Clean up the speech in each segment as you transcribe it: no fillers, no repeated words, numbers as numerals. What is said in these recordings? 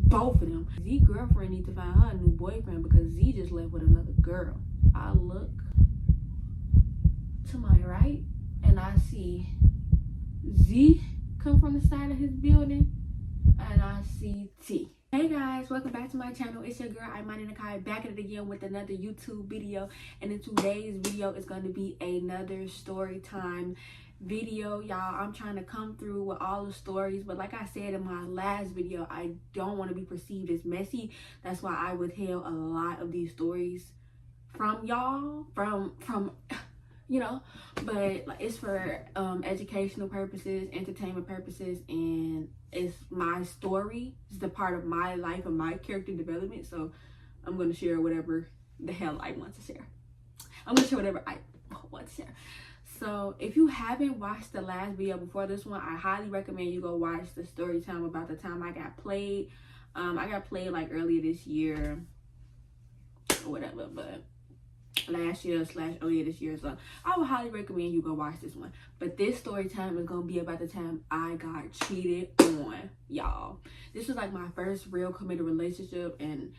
both of them. Z girlfriend needs to find her a new boyfriend because Z just left with another girl. I look to my right and I see Z come from the side of his building and I see T. Hey guys, welcome back to my channel. It's your girl Imani Nakai, back at it again with another YouTube video. And in today's video is going to be another story time video, y'all. I'm trying to come through with all the stories, but like I said in my last video, I don't want to be perceived as messy. That's why I withheld a lot of these stories from y'all, from you know, but like, it's for educational purposes, entertainment purposes, and it's my story. It's the part of my life and my character development, so I'm going to share whatever the hell I want to share. I'm going to share whatever I want to share. So if you haven't watched the last video before this one, I highly recommend you go watch the story time about the time I got played. I got played like earlier this year or whatever, but last year / earlier this year, so I would highly recommend you go watch this one. But this story time is gonna be about the time I got cheated on, y'all. This was like my first real committed relationship, and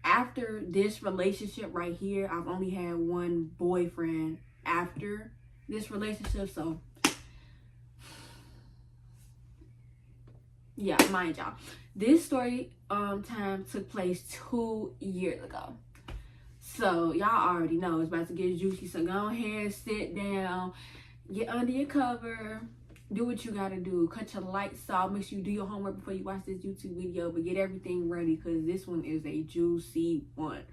after this relationship right here, I've only had one boyfriend after this relationship. So yeah, mind y'all, this story time took place 2 years ago. So y'all already know it's about to get juicy. So go ahead, sit down, get under your cover, do what you gotta do, cut your lights off, make sure you do your homework before you watch this YouTube video, but get everything ready because this one is a juicy one.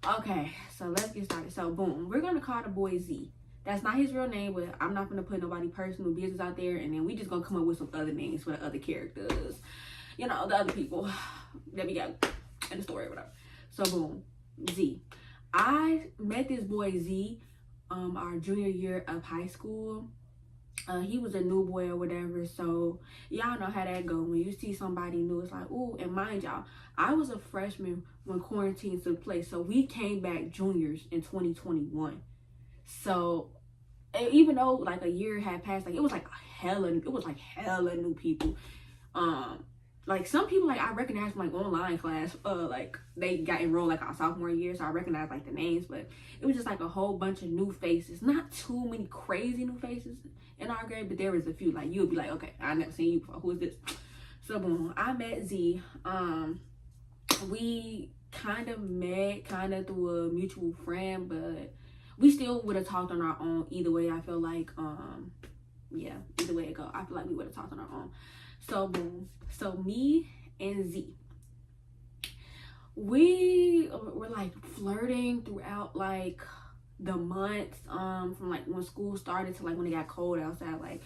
Okay, so let's get started. So boom, we're gonna call the boy Z. That's not his real name, but I'm not gonna put nobody personal business out there, and then we just gonna come up with some other names for the other characters, you know, the other people that we got in the story or whatever. So boom, Z. I met this boy Z our junior year of high school. He was a new boy or whatever, so y'all know how that go. When you see somebody new, it's like, ooh. And mind y'all, I was a freshman when quarantine took place, so we came back juniors in 2021. So even though like a year had passed, like it was like hella new people. Like some people like I recognized from like online class, like they got enrolled like our sophomore year, so I recognized like the names, but it was just like a whole bunch of new faces. Not too many crazy new faces in our grade, but there was a few like you'll be like, okay, I never seen you before. Who is this? So boom, I met Z. We kind of met through a mutual friend, but we still would have talked on our own either way. I feel like yeah, either way it go, I feel like we would have talked on our own. So boom, so me and Z, we were like flirting throughout like the months, from like when school started to like when it got cold outside, like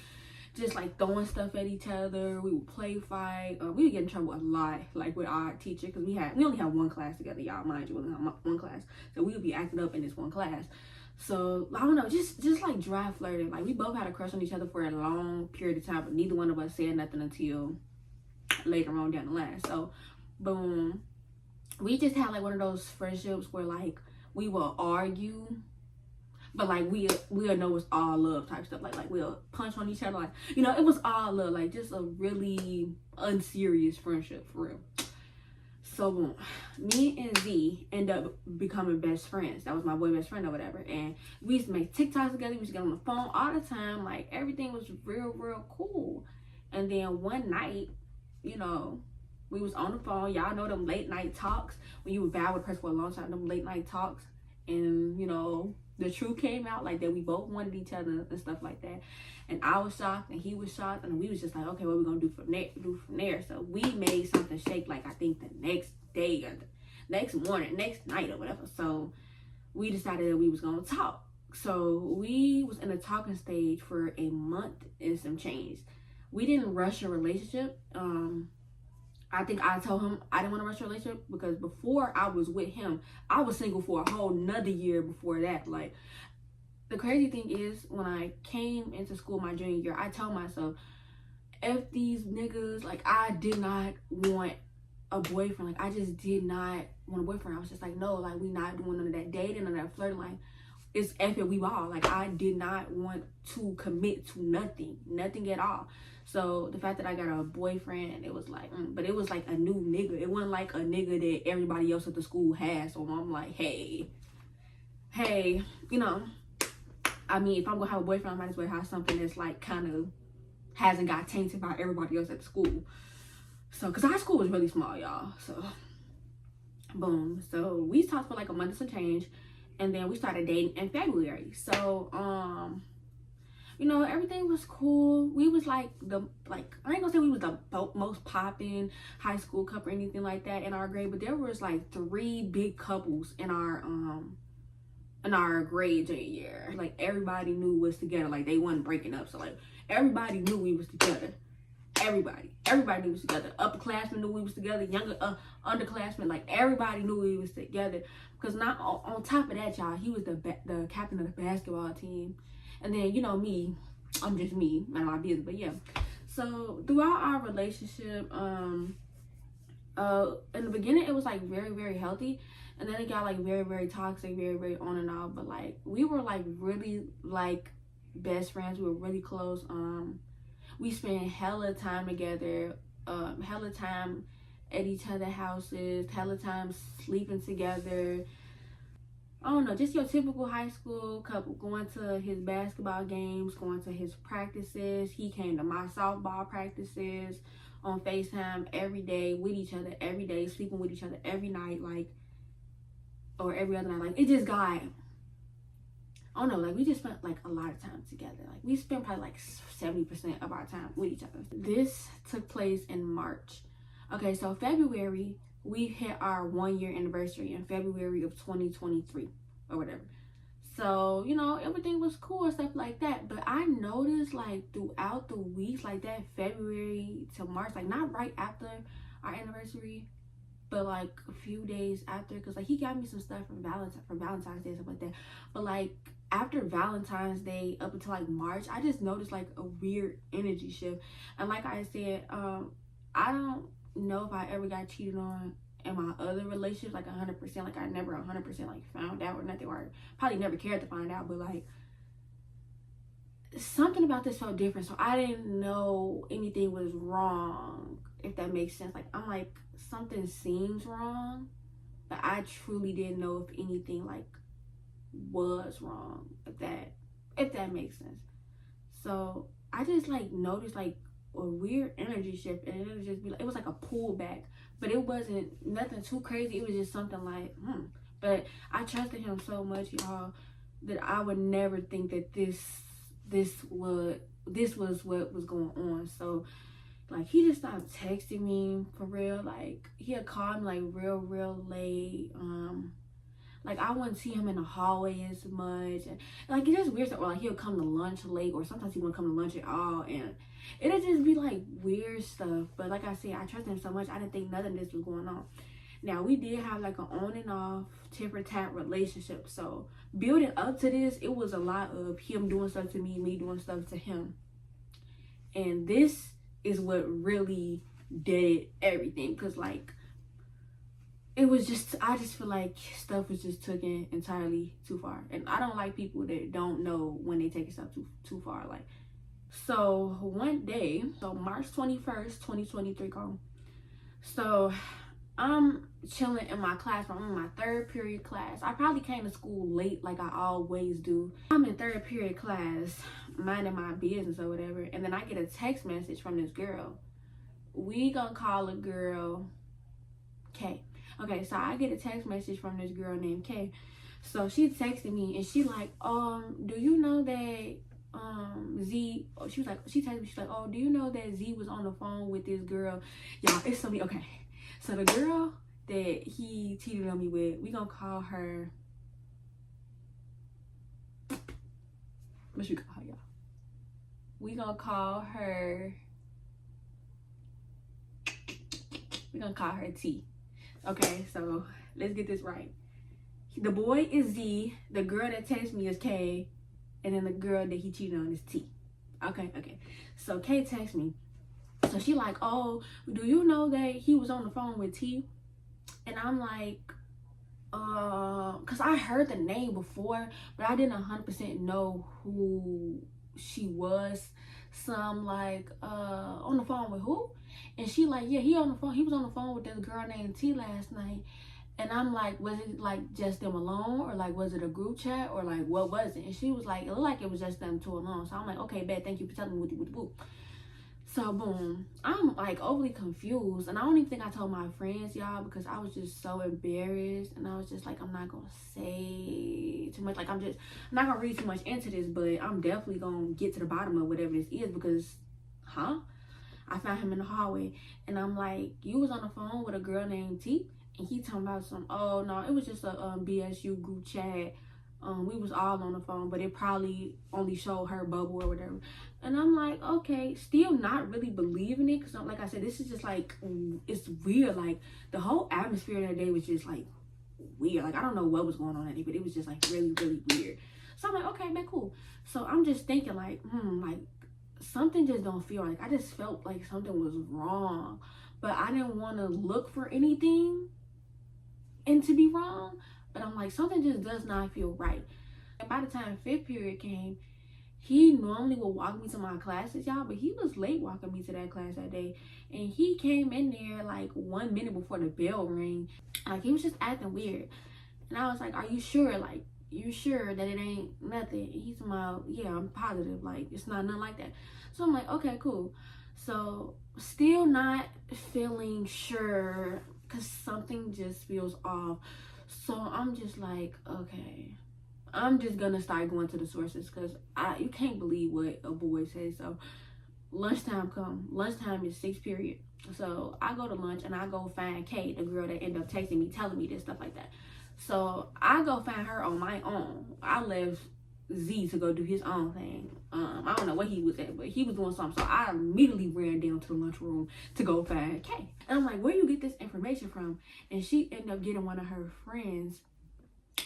just like throwing stuff at each other. We would play fight. We would get in trouble a lot, like with our teacher, because we only had one class together, y'all. Mind you, we only had one class, so we would be acting up in this one class. So I don't know, just like dry flirting. Like we both had a crush on each other for a long period of time, but neither one of us said nothing until later on down the line. So boom, we just had like one of those friendships where like we will argue, but like we'll know it's all love type stuff. Like we'll punch on each other, like, you know, it was all love, like just a really unserious friendship for real. So boom, me and Z end up becoming best friends. That was my boy best friend or whatever. And we used to make TikToks together. We used to get on the phone all the time. Like everything was real cool. And then one night, you know, we was on the phone. Y'all know them late night talks when you were bad with a person for a long time. Them late night talks, and you know, the truth came out, like that we both wanted each other and stuff like that. And I was shocked and he was shocked, and we was just like, okay, what we gonna do from there? So we made something shake, like I think the next day or the next morning, next night or whatever. So we decided that we was gonna talk. So we was in a talking stage for a month and some change. We didn't rush a relationship. I think I told him I didn't want to rush a relationship because before I was with him, I was single for a whole nother year before that. Like, the crazy thing is, when I came into school my junior year, I told myself, F these niggas, like, I did not want a boyfriend. Like, I just did not want a boyfriend. I was just like, no, like, we not doing none of that dating, none of that flirting. Like, it's F it, we all. Like, I did not want to commit to nothing at all. So the fact that I got a boyfriend, it was like, but it was like a new nigga. It wasn't like a nigga that everybody else at the school has. So I'm like, hey, you know, I mean, if I'm gonna have a boyfriend, I might as well have something that's like kind of hasn't got tainted by everybody else at the school. So, cause our school was really small, y'all. So, boom. So we talked for like a month and some change, and then we started dating in February. So, you know, everything was cool. We was like I ain't gonna say we was the most popping high school couple or anything like that in our grade, but there was like 3 big couples in our grade junior year. Like everybody knew we was together. Like they wasn't breaking up. So like everybody knew we was together. Everybody knew we was together. Upperclassmen knew we was together. Younger underclassmen, like everybody knew we was together. Because not on top of that, y'all, he was the captain of the basketball team. And then, you know, me, I'm just me, none of my business, but yeah. So throughout our relationship, in the beginning it was like very, very healthy, and then it got like very, very toxic, very, very on and off. But like we were like really like best friends. We were really close. We spent hella time together, hella time at each other's houses, hella time sleeping together. I don't know, just your typical high school couple, going to his basketball games, going to his practices. He came to my softball practices on FaceTime every day, with each other every day, sleeping with each other every night, like, or every other night. Like, it just got, I don't know, like, we just spent, like, a lot of time together. Like, we spent probably, like, 70% of our time with each other. This took place in March. Okay, so February, we hit our 1-year anniversary in February of 2023 or whatever. So, you know, everything was cool and stuff like that. But I noticed, like, throughout the weeks, like that February to March, like, not right after our anniversary, but like a few days after, because like he got me some stuff for Valentine's Day, stuff like that. But like after Valentine's Day up until like March, I just noticed like a weird energy shift. And like I said, I don't know if I ever got cheated on in my other relationships, like 100%. Like I never 100% like found out or nothing, or I probably never cared to find out. But like something about this felt different, so I didn't know anything was wrong, if that makes sense. Like I'm like, something seems wrong, but I truly didn't know if anything like was wrong, if that makes sense. So I just like noticed like a weird energy shift, and it would just be like, it was like a pullback, but it wasn't nothing too crazy. It was just something like but I trusted him so much, y'all, that I would never think that this was what was going on. So like he just stopped texting me for real. Like he'll call me like real late. Like I wouldn't see him in the hallway as much, and like it's just weird stuff. Or like he'll come to lunch late, or sometimes he wouldn't come to lunch at all, and it'll just be like weird stuff. But like I said, I trusted him so much, I didn't think nothing of this was going on. Now we did have like an on and off temper tap relationship, so building up to this, it was a lot of him doing stuff to me doing stuff to him, and this is what really did everything. Because like it was just, I just feel like stuff was just taken entirely too far, and I don't like people that don't know when they take stuff too far. Like, so one day, so March 21st 2023 come, so I'm chilling in my classroom. I'm in my 3rd period class. I probably came to school late like I always do. I'm in 3rd period class, minding my business or whatever, and then I get a text message from this girl. We gonna call a girl K. Okay, so I get a text message from this girl named K. So she texted me, and she like, do you know that Z, she was like, she texted me, she's like, oh, do you know that Z was on the phone with this girl? Y'all, it's something. Okay, so the girl that he cheated on me with, we gonna call her, what should we call her, y'all? We gonna call her T. Okay, so let's get this right. The boy is Z, the girl that texted me is K, and then the girl that he cheated on is T. Okay. So K texts me. So she like, oh, do you know that he was on the phone with T? And I'm like, because I heard the name before, but I didn't 100% know who she was. some like on the phone with who? And she like, yeah, he on the phone. He was on the phone with this girl named T last night. And I'm like, was it like just them alone, or like was it a group chat, or like what was it? And she was like, it looked like it was just them two alone. So I'm like, okay, bet, thank you for telling me what the whoop. So boom, I'm like overly confused, and I don't even think I told my friends, y'all, because I was just so embarrassed, and I was just like, I'm not gonna say too much. Like I'm not gonna read too much into this, but I'm definitely gonna get to the bottom of whatever this is, because, I found him in the hallway, and I'm like, you was on the phone with a girl named T, and he talking about some, oh no, it was just a BSU group chat. We was all on the phone, but it probably only showed her bubble or whatever. And I'm like, okay, still not really believing it, because like I said, this is just like, it's weird. Like the whole atmosphere that day was just like weird. Like I don't know what was going on that day, but it was just like really, really weird. So I'm like, okay, man, cool. So I'm just thinking like, like something just don't feel right. I just felt like something was wrong, but I didn't want to look for anything and to be wrong. But I'm like, something just does not feel right. And by the time fifth period came, he normally would walk me to my classes, y'all, but he was late walking me to that class that day. And he came in there like 1 minute before the bell rang. Like he was just acting weird. And I was like, are you sure? Like, you sure that it ain't nothing? And he's like, yeah, I'm positive. Like, it's not nothing like that. So I'm like, okay, cool. So still not feeling sure, because something just feels off. So I'm just like, okay, I'm just gonna start going to the sources, because you can't believe what a boy says. So lunchtime come. Lunchtime is 6th period. So I go to lunch and I go find Kay, the girl that ended up texting me, telling me this stuff like that. So I go find her on my own. I left Z to go do his own thing. I don't know what he was at, but he was doing something. So I immediately ran down to the lunchroom to go find Kay. And I'm like, where you get this information from? And she ended up getting one of her friends.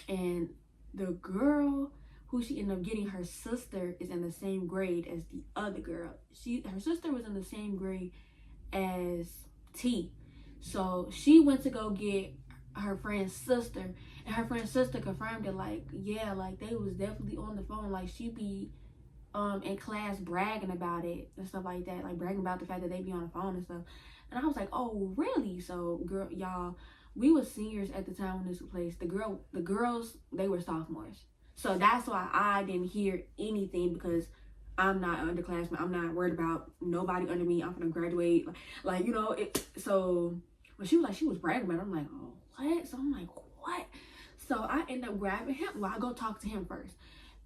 And the girl who she ended up getting, her sister is in the same grade as the other girl. Her sister was in the same grade as T. So she went to go get her friend's sister, and her friend's sister confirmed it, like, yeah, like they was definitely on the phone. Like she be in class bragging about it and stuff like that, like bragging about the fact that they be on the phone and stuff. And I was like, oh really? So girl, y'all, we were seniors at the time when this was placed. The girls, they were sophomores. So that's why I didn't hear anything, because I'm not an underclassman. I'm not worried about nobody under me. I'm gonna graduate. Like you know, so when she was like, she was bragging about it, I'm like, oh, what? So I'm like, what? So I end up grabbing him. Well, I go talk to him first.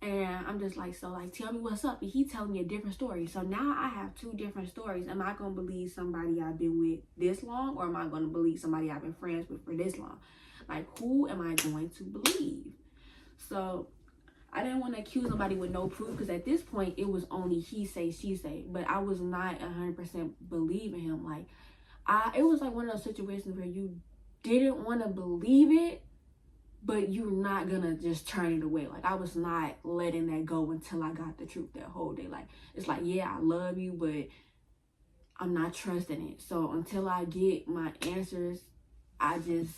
And I'm just like, so like, tell me what's up. And he telling me a different story. So now I have 2 different stories. Am I going to believe somebody I've been with this long, or am I going to believe somebody I've been friends with for this long? Like, who am I going to believe? So I didn't want to accuse nobody with no proof, because at this point it was only he say, she say. But I was not 100% believing him. Like, it was like one of those situations where you didn't want to believe it, but you're not gonna just turn it away. Like I was not letting that go until I got the truth that whole day. Like it's like, yeah, I love you, but I'm not trusting it. So until I get my answers, I just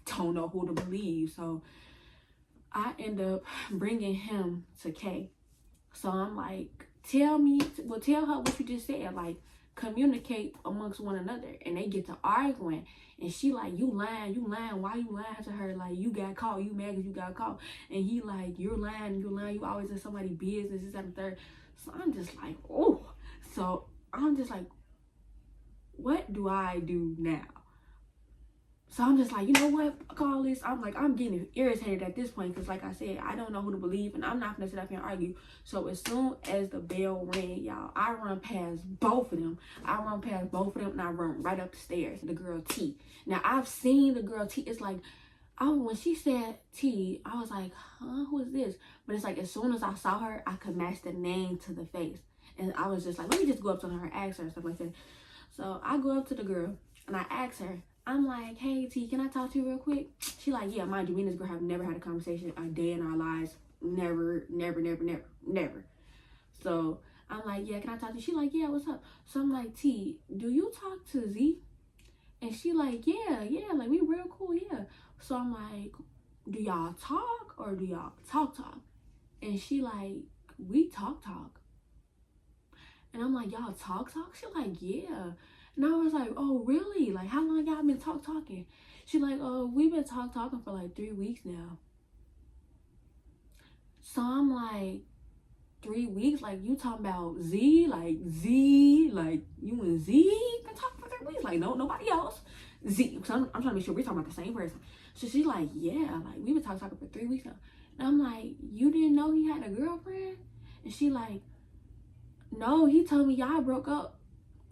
don't know who to believe. So I end up bringing him to Kay. So I'm like, tell her what you just said. Like, communicate amongst one another. And they get to arguing. And she like, you lying. Why you lying to her? Like, you got caught. You mad because you got caught. And he like, you're lying. You always in somebody's business. This, that, and third. So I'm just like, oh. So I'm just like, what do I do now? So I'm just like, you know what, call this. I'm like, I'm getting irritated at this point, because like I said, I don't know who to believe, and I'm not gonna sit up here and argue. So as soon as the bell rang, y'all, I run past both of them. And I run right up the stairs. The girl T. Now I've seen the girl T. It's like, when she said T, I was like, huh, who is this? But it's like, as soon as I saw her, I could match the name to the face. And I was just like, let me just go up to her and ask her and stuff like that. So I go up to the girl and I ask her, I'm like, hey T, can I talk to you real quick? She like, yeah, mind you, me and this girl have never had a conversation a day in our lives. Never. So I'm like, yeah, can I talk to you? She like, yeah, what's up? So I'm like, T, do you talk to Z? And she like, yeah, like we real cool, yeah. So I'm like, do y'all talk or do y'all talk? And she like, we talk. And I'm like, y'all talk? She like, yeah. And I was like, oh, really? Like, how long y'all been talking? She like, oh, we've been talking for like 3 weeks now. So I'm like, 3 weeks? Like, you talking about Z? Like, Z? Like, you and Z been talking for 3 weeks? Like, no, nobody else. Z. So I'm trying to make sure we're talking about the same person. So she's like, yeah, like, we've been talking for 3 weeks now. And I'm like, you didn't know he had a girlfriend? And she like, no, he told me y'all broke up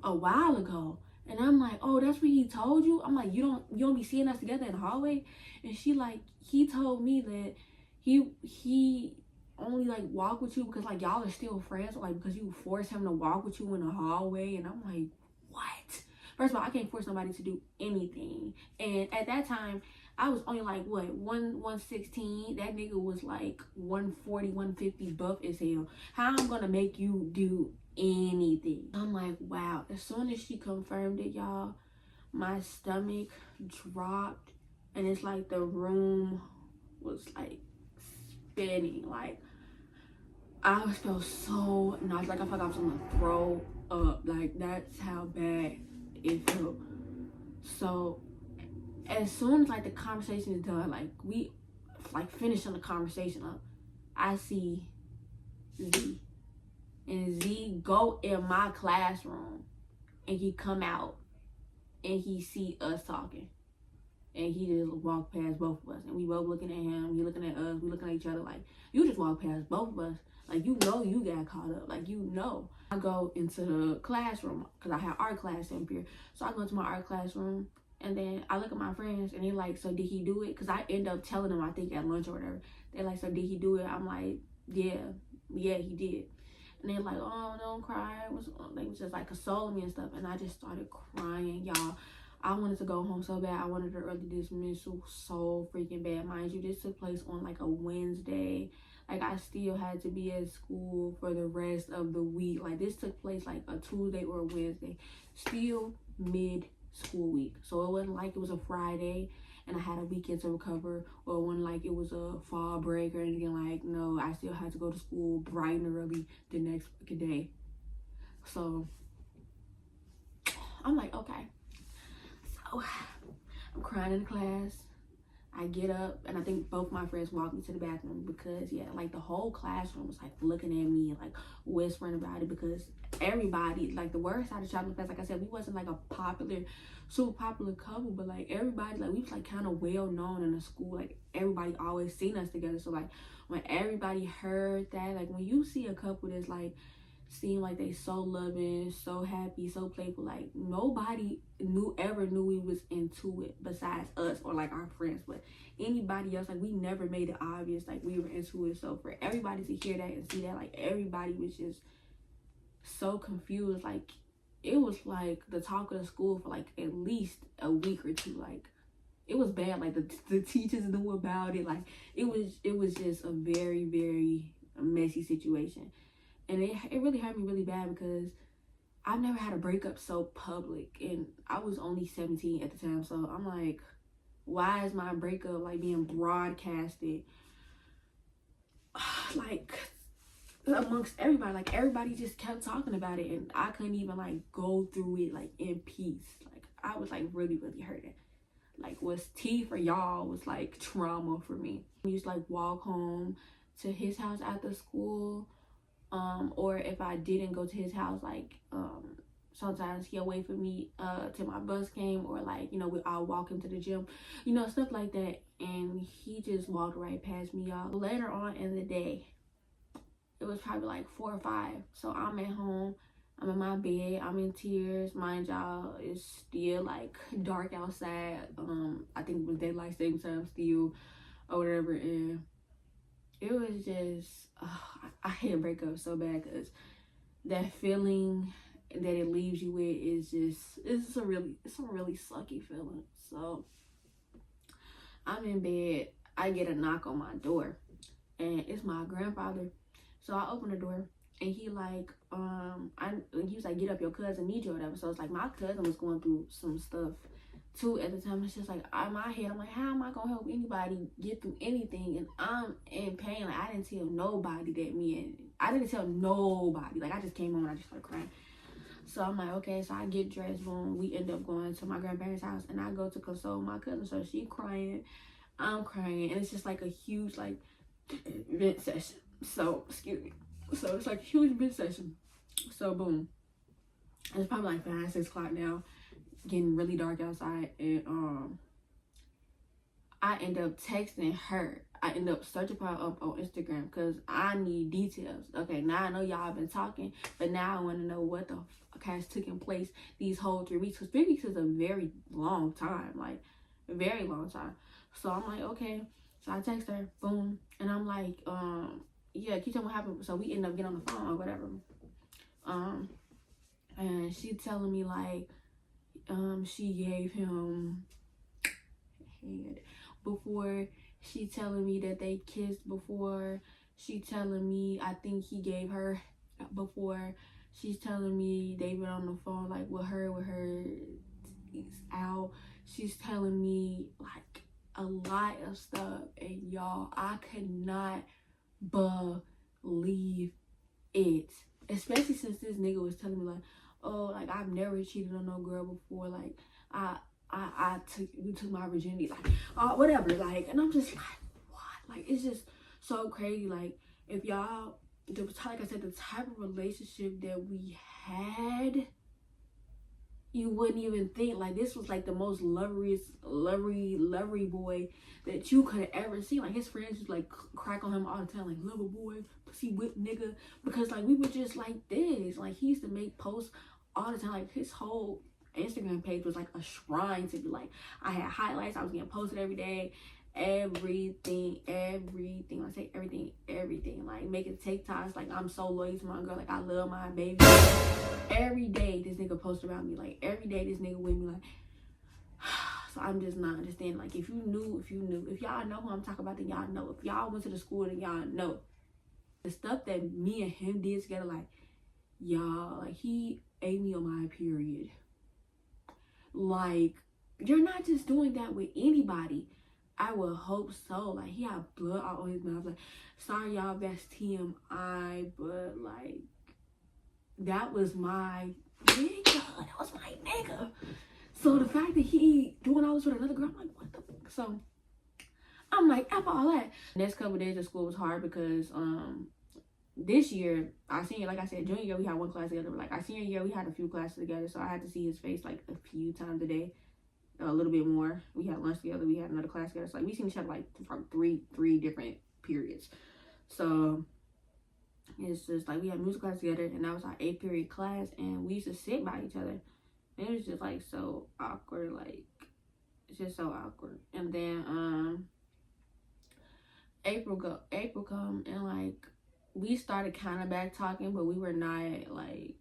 a while ago. And I'm like, oh, that's what he told you? I'm like, you don't be seeing us together in the hallway? And she like, he told me that he only like walk with you because like y'all are still friends, or like because you force him to walk with you in the hallway. And I'm like, what? First of all, I can't force somebody to do anything. And at that time, I was only like what, 116. That nigga was like 140, 150, buff as hell. How I'm gonna make you do anything? I'm like, wow. As soon as she confirmed it, y'all, my stomach dropped, and it's like the room was like spinning. Like, I felt so nauseous. Like, I felt like I was gonna throw up. Like, that's how bad it felt. So as soon as like the conversation is done, like we like finishing the conversation up, I see Z, and Z go in my classroom, and he come out and he see us talking, and he just walked past both of us, and we both looking at him, he looking at us, we looking at each other. Like, you just walked past both of us, like, you know, you got caught up. Like, you know. I go into the classroom because I have art class in here, so I go into my art classroom. And then I look at my friends, and they're like, so did he do it? Because I end up telling them, I think at lunch or whatever. They're like, so did he do it? I'm like, yeah, he did. And they're like, oh, don't cry. They was just like consoling me and stuff. And I just started crying, y'all. I wanted to go home so bad. I wanted an early dismissal so freaking bad. Mind you, this took place on like a Wednesday. Like, I still had to be at school for the rest of the week. Like, this took place like a Tuesday or a Wednesday. Still mid-school week. So it wasn't like it was a Friday and I had a weekend to recover, or it wasn't like it was a fall break or anything. Like, no, I still had to go to school bright and early the next day. So I'm like, okay. So I'm crying in class. I get up, and I think both my friends walked me to the bathroom because, yeah, like the whole classroom was like looking at me and like whispering about it, because everybody, like the word started shouting fast. Like I said, we wasn't like a super popular couple, but like everybody, like we was like kind of well known in the school. Like everybody always seen us together. So like when everybody heard that, like when you see a couple that's like seem like they so loving, so happy, so playful, like nobody ever knew we was into it besides us or like our friends. But anybody else, like we never made it obvious like we were into it. So for everybody to hear that and see that, like everybody was just so confused. Like it was like the talk of the school for like at least a week or two. Like it was bad. Like the teachers knew about it. Like it was just a very, very messy situation. And it really hurt me really bad because I've never had a breakup so public, and I was only 17 at the time. So I'm like, why is my breakup like being broadcasted like amongst everybody? Like everybody just kept talking about it, and I couldn't even like go through it like in peace. Like I was like really, really hurting. Like what's tea for y'all was like trauma for me. We used to like walk home to his house after school. Or if I didn't go to his house, like sometimes he'll wait for me till my bus came, or like, you know, I'll walk him to the gym, you know, stuff like that. And he just walked right past me, y'all. Later on in the day, it was probably like 4 or 5. So I'm at home, I'm in my bed, I'm in tears. Mind y'all, it's still like dark outside. I think it was daylight saving time still or whatever. And it was just I hate a breakup so bad, because that feeling that it leaves you with is just it's a really sucky feeling. So I'm in bed, I get a knock on my door, and it's my grandfather. So I open the door, and he like he was like, get up, your cousin need you or whatever. So it's like my cousin was going through some stuff too at the time. It's just like in my head, I'm like, how am I gonna help anybody get through anything? And I'm in pain. Like I didn't tell nobody I didn't tell nobody. Like I just came home and I just started crying. So I'm like, okay, so I get dressed, boom. We end up going to my grandparents' house, and I go to console my cousin. So she crying, I'm crying, and it's just like a huge like vent session. So excuse me. So it's like a huge vent session. So boom, it's probably like 5, 6 o'clock now, getting really dark outside, and I end up texting her. I end up searching her up on Instagram because I need details. Okay, now I know y'all been talking, but now I want to know what the fuck has taken place these whole 3 weeks. Because 3 weeks is a very long time, like a very long time. So I'm like, okay. So I text her, boom, and I'm like, yeah, keep telling what happened. So we end up getting on the phone or whatever. And she telling me like, she gave him head before. She telling me that they kissed before. She telling me I think he gave her before. She's telling me they been on the phone like with her out. She's telling me like a lot of stuff, and y'all, I could not believe it. Especially since this nigga was telling me like, oh, like I've never cheated on no girl before. Like we took my virginity, like whatever, like, and I'm just like, what? Like it's just so crazy. Like if y'all, like I said, the type of relationship that we had, you wouldn't even think like this was like the most loveriest lovery boy that you could have ever seen. Like his friends would like crack on him all the time, like lover boy, pussy whip nigga, because like we were just like this. Like he used to make posts all the time. Like his whole Instagram page was like a shrine to be like, I had highlights, I was getting posted every day, everything. I say everything, like making TikToks, like I'm so loyal to my girl, like I love my baby. Every day this nigga post about me, like every day this nigga with me, like so I'm just not understanding. Like if y'all know who I'm talking about, then y'all know. If y'all went to the school, then y'all know the stuff that me and him did together. Like y'all, like he ate me on my period. Like you're not just doing that with anybody. I would hope so. Like he had blood all on his mouth. Like sorry y'all, that's TMI, but like that was my nigga. That was my nigga. So the fact that he doing all this with another girl, I'm like, what the fuck? So I'm like, after all that, next couple of days of school was hard because this year, our senior, like I said, junior year we had one class together. But like our senior year we had a few classes together, so I had to see his face like a few times a day, a little bit more. We had lunch together. We had another class together. So like we seen each other like for three different periods. So it's just like we had music class together, and that was our 8th period class, and we used to sit by each other. And it was just like so awkward. Like it's just so awkward. And then April come, and like we started kind of back talking, but we were not like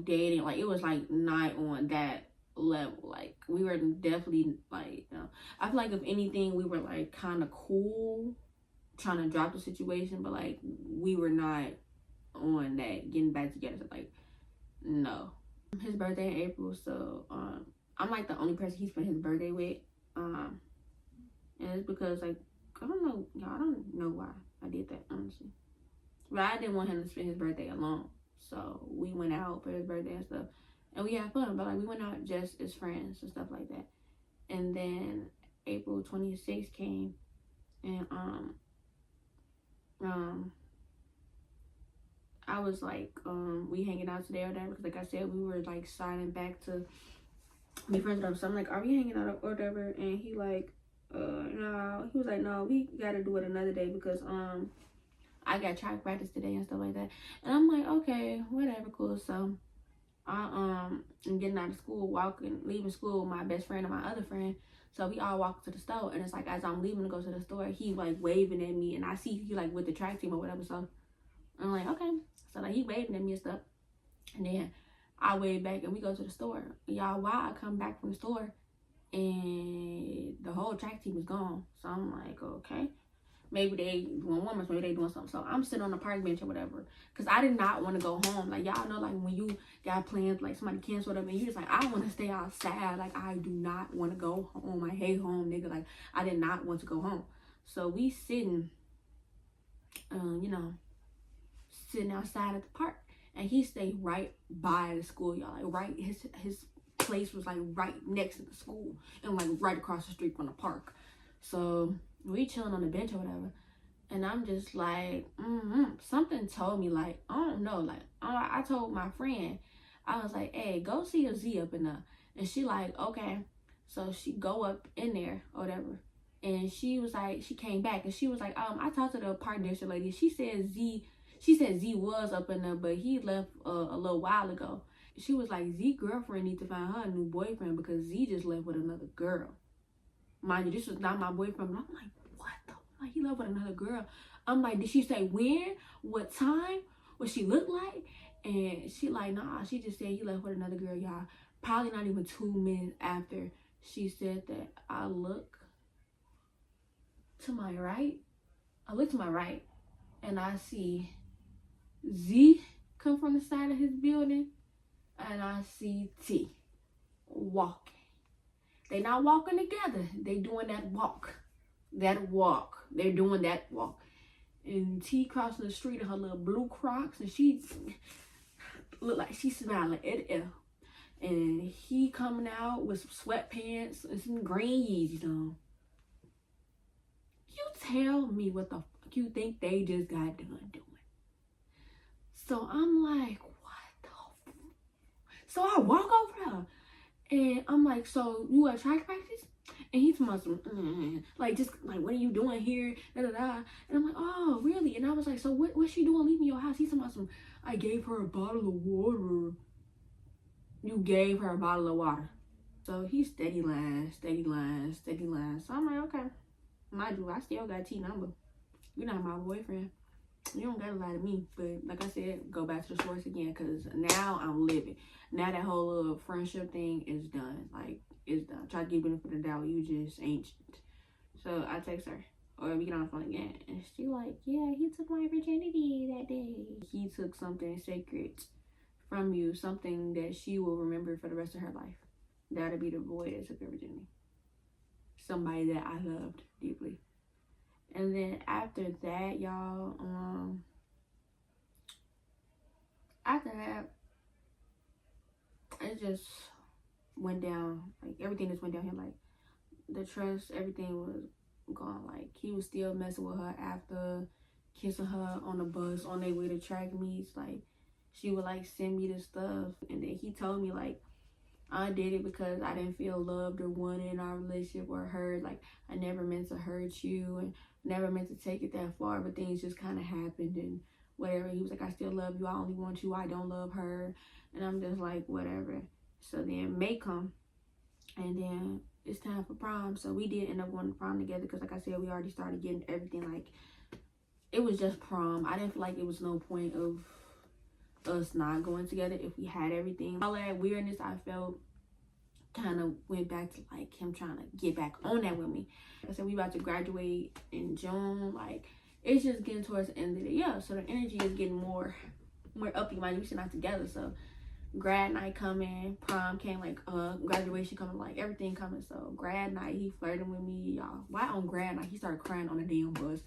dating. Like it was like not on that level. Like we were definitely like, you know, I feel like if anything we were like kind of cool, trying to drop the situation, but like we were not on that getting back together. So like no. His birthday in April, so I'm like the only person he spent his birthday with, and it's because like I don't know, y'all, I don't know why I did that, honestly. But I didn't want him to spend his birthday alone. So we went out for his birthday and stuff. And we had fun. But like we went out just as friends and stuff like that. And then April 26th came, and I was like, we hanging out today or whatever, because like I said, we were like signing back to be friends with him. So I'm like, are we hanging out or whatever? And he like, no. He was like, no, we gotta do it another day because I got track practice today and stuff like that. And I'm like, okay, whatever, cool. So I am getting out of school, leaving school with my best friend and my other friend. So we all walk to the store, and it's like as I'm leaving to go to the store, he like waving at me, and I see he like with the track team or whatever. So I'm like, okay. So like he waving at me and stuff, and then I wave back, and we go to the store. Y'all, why I come back from the store, and the whole track team is gone. So I'm like, okay. maybe they doing warm-ups, maybe they doing something. So I'm sitting on the park bench or whatever, because I did not want to go home. Like, y'all know, like, when you got plans, like, somebody canceled up, and you just like, I want to stay outside. Like, I do not want to go home. I hate home, nigga. Like, I did not want to go home. So we sitting, you know, sitting outside at the park. And he stayed right by the school, y'all. Like, right, his place was, like, right next to the school. And, like, right across the street from the park. So we chilling on the bench or whatever. And I'm just like, something told me, like, I don't know. Like, I told my friend, I was like, hey, go see a Z up in there. And she like, okay. So she go up in there or whatever. And she was like, she came back. And she was like, I talked to the park district lady. She said Z was up in there, but he left a little while ago. She was like, Z girlfriend need to find her a new boyfriend because Z just left with another girl. Mind you, this was not my boyfriend. But I'm like, what the? Like, he left with another girl. I'm like, did she say when? What time? What she look like? And she like, nah, she just said he left with another girl, y'all. Probably not even 2 minutes after she said that. I look to my right. And I see Z come from the side of his building, and I see T walking. They not walking together. They doing that walk. They're doing that walk. And T crossing the street in her little blue Crocs, and she look like she's smiling at F. And he coming out with some sweatpants and some green Yeezys on. You tell me what the fuck you think they just got done doing. So I'm like, what the fuck? So I walk over there, and I'm like, so you at track practice? And he's like, just like, what are you doing here? Da, da, da. And I'm like, oh, really? And I was like, so what's she doing leaving your house? He's talking, I gave her a bottle of water. You gave her a bottle of water. So he's steady lying. So I'm like, okay. Mind you, I still got T number. You're not my boyfriend. You don't gotta lie to me. But like I said, go back to the source again, because now I'm living. Now that whole little friendship thing is done. Like, it's done. Try to give benefit of the doubt. You just ain't shit. So I text her, or we get on the phone again, and she like, yeah, he took my virginity that day. He took something sacred from you, something that she will remember for the rest of her life. That'll be the boy that took her virginity. Somebody that I loved deeply. And then after that, y'all, after that, it just went down. Like, everything just went down here. Like, the trust, everything was gone. Like, he was still messing with her after, kissing her on the bus on their way to track meets. Like, she would, like, send me this stuff. And then he told me, like, I did it because I didn't feel loved or wanted in our relationship or heard. Like, I never meant to hurt you and never meant to take it that far, but things just kind of happened and whatever. He was like, I still love you. I only want you. I don't love her. And I'm just like, whatever. So then May come, and then it's time for prom. So we did end up going to prom together because, like I said, we already started getting everything. Like, it was just prom. I didn't feel like it was no point of us not going together if we had everything. All that weirdness I felt kind of went back to, like, him trying to get back on that with me. Like I said, we about to graduate in June. Like, it's just getting towards the end of the year, so the energy is getting more uppy. Mind you, we still not together. So grad night coming, prom came, like, graduation coming, like, everything coming. So grad night, he flirting with me, y'all. Why on grad night he started crying on the damn bus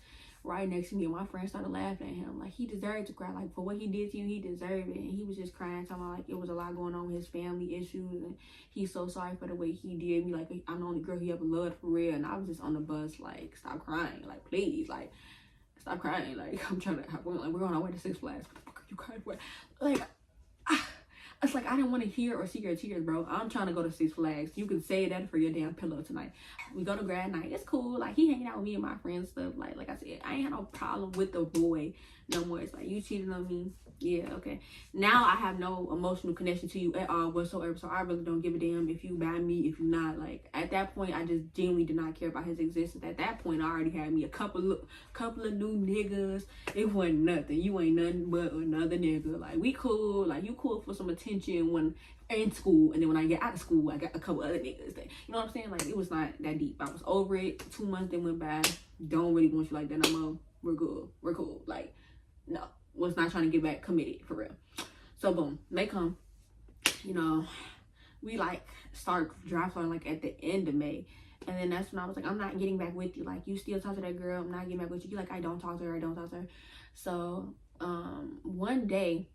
right next to me, and my friend started laughing at him. Like, he deserved to cry. Like, for what he did to you, he deserved it. And he was just crying, talking about, like, it was a lot going on with his family issues, and he's so sorry for the way he did me. Like, I'm the only girl he ever loved for real. And I was just on the bus, like, stop crying. Like, please, like, stop crying. Like, I'm trying to, we're on our way to Six Flags. What the fuck are you crying for? Like, it's like, I didn't want to hear or see your tears, bro. I'm trying to go to Six Flags. You can say that for your damn pillow tonight. We go to grad night. It's cool. Like, he hanging out with me and my friends stuff. Like I said, I ain't had no problem with the boy no more. It's like, you cheated on me. Yeah, okay. Now I have no emotional connection to you at all whatsoever. So I really don't give a damn if you buy me, if you not. Like, at that point, I just genuinely did not care about his existence. At that point, I already had me a couple of new niggas. It wasn't nothing. You ain't nothing but another nigga. Like, we cool. Like, you cool for some attention when in school, and then when I get out of school, I got a couple other niggas that, you know what I'm saying? Like, it was not that deep. I was over it. 2 months then went by. Don't really want you like that no more. We're good. We're cool. Like, no. Was not trying to get back committed, for real. So, boom. May come. You know, we, like, start dry flirting, like, at the end of May. And then that's when I was like, I'm not getting back with you. Like, you still talk to that girl. I'm not getting back with you. You like, I don't talk to her. I don't talk to her. So, one day,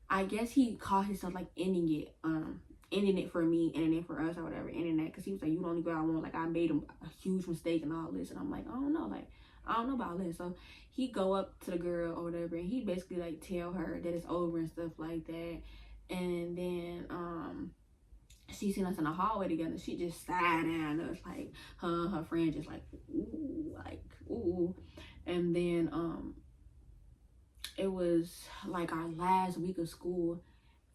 I guess he caught himself, like, ending it for me, ending it for us, or whatever, ending that, because he was like, you the only girl I want. Like, I made a huge mistake and all this. And I'm like, I don't know. Like, I don't know about this. So, he go up to the girl or whatever, and he basically, like, tell her that it's over and stuff like that. And then, she seen us in the hallway together. She just sat down. It was like her friend just like ooh. And then it was like our last week of school,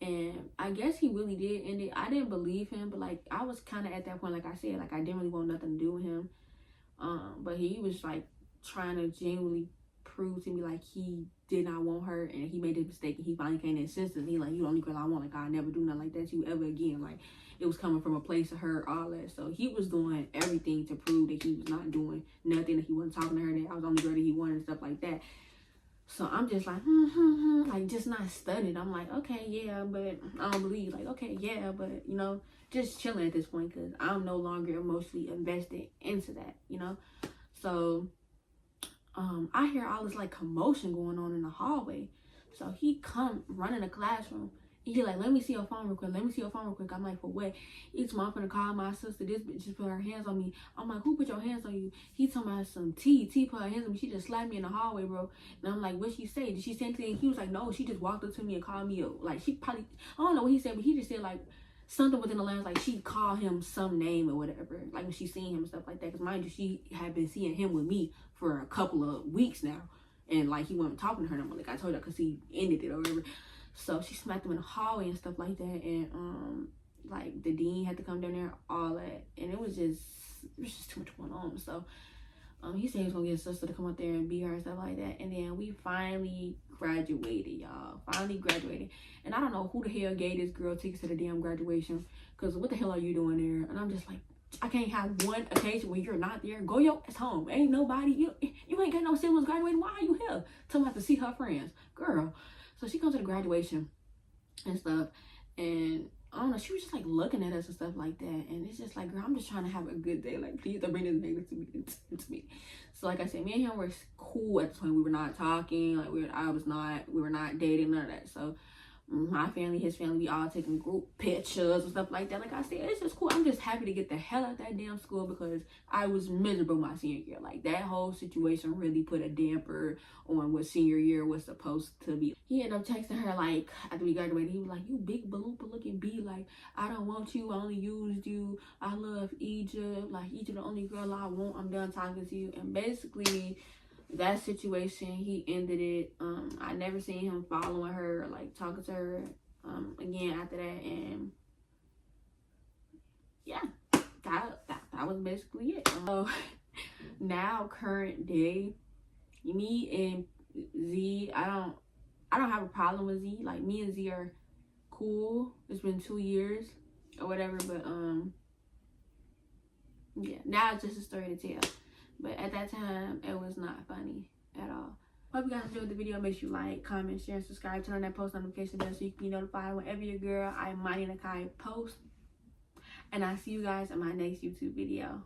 and I guess he really did end it. I didn't believe him, but like I was kind of at that point, like I said, like I didn't really want nothing to do with him. But he was like trying to genuinely prove to me like he did not want her, and he made a mistake, and he finally came to his senses, and he like, you the only girl I want. Like, I'll never do nothing like that to you ever again. Like, it was coming from a place of hurt, all that. So he was doing everything to prove that he was not doing nothing, that he wasn't talking to her, that I was the only girl that he wanted, and stuff like that. So I'm just like, like, just not studied. I'm like, okay, yeah, but I don't believe. Like, okay, yeah, but, you know, just chilling at this point, because I'm no longer emotionally invested into that, you know. So I hear all this like commotion going on in the hallway. So he come running the classroom. And he like, let me see your phone real quick. Let me see your phone real quick. I'm like, for what? Each mom finna call my sister. This bitch just put her hands on me. I'm like, who put your hands on you? He told me some T put her hands on me. She just slapped me in the hallway, bro. And I'm like, what she say? Did she say anything? He was like, no, she just walked up to me and called me like, she probably, I don't know what he said, but he just said like something within the lines, like she called him some name or whatever, like when she seen him and stuff like that. Because mind you, she had been seeing him with me for a couple of weeks now, and like he wasn't talking to her no more. Like I told her, because he ended it or whatever. So she smacked him in the hallway and stuff like that, and like the dean had to come down there, all that, and it was just too much going on. So he said he was gonna get his sister to come up there and beat her and stuff like that. And then we finally graduated, y'all. Finally graduated. And I don't know who the hell gave this girl tickets to the damn graduation, because what the hell are you doing there? And I'm just like, I can't have one occasion where you're not there. Go your ass home. Ain't nobody, you ain't got no siblings graduating. Why are you here? Tell me I have to see her friends. Girl. So she comes to the graduation and stuff, and I don't know, she was just like looking at us and stuff like that. And it's just like, girl, I'm just trying to have a good day. Like, please don't bring this negative to me. So like I said, me and him were cool at the time. We were not talking. Like we were not dating, none of that. So my family, his family, we all taking group pictures and stuff like that. Like I said, it's just cool. I'm just happy to get the hell out of that damn school, because I was miserable my senior year. Like that whole situation really put a damper on what senior year was supposed to be. He ended up texting her like after we graduated. He was like, you big balloonpa looking B, like I don't want you, I only used you, I love Egypt, like Egypt the only girl I want, I'm done talking to you. And basically that situation, he ended it. I never seen him following her or like talking to her again after that. And yeah, that was basically it. So now current day, me and Z, I don't have a problem with Z. Like me and Z are cool. It's been 2 years or whatever, but yeah, now it's just a story to tell. But at that time, it was not funny at all. Hope you guys enjoyed the video. Make sure you like, comment, share, and subscribe. Turn on that post notification bell so you can be notified whenever your girl, Imani Nakai, post. And I'll see you guys in my next YouTube video.